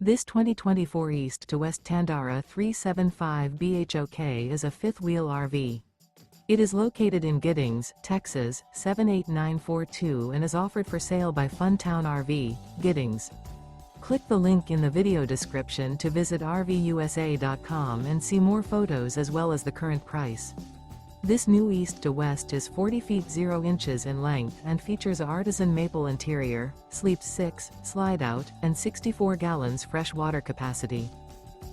This 2024 East to West Tandara 375 BHOK is a fifth-wheel RV. It is located in Giddings, Texas, 78942 and is offered for sale by Funtown RV, Giddings. Click the link in the video description to visit RVUSA.com and see more photos as well as the current price. This new East to West is 40 feet 0 inches in length and features a ARTISAN MAPLE interior, sleeps 6, Slideout, and 64 gallons fresh water capacity.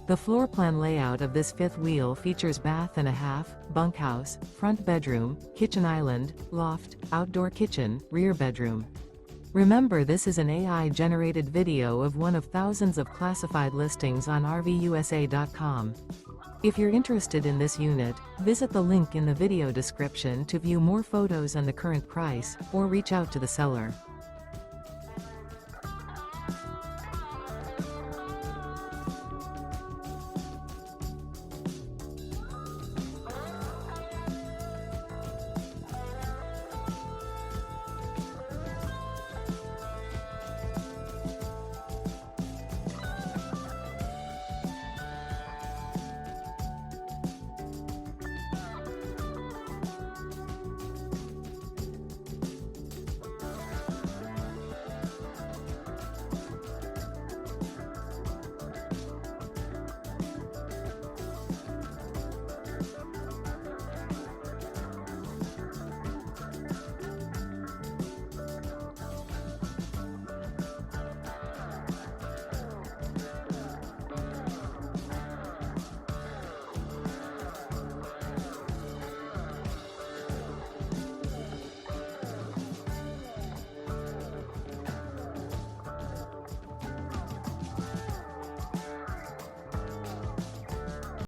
The floor plan layout of this fifth wheel features bath and a half, bunkhouse, front bedroom, kitchen island, loft, outdoor kitchen, rear bedroom. Remember, this is an AI-generated video of one of thousands of classified listings on RVUSA.com. If you're interested in this unit, visit the link in the video description to view more photos and the current price, or reach out to the seller.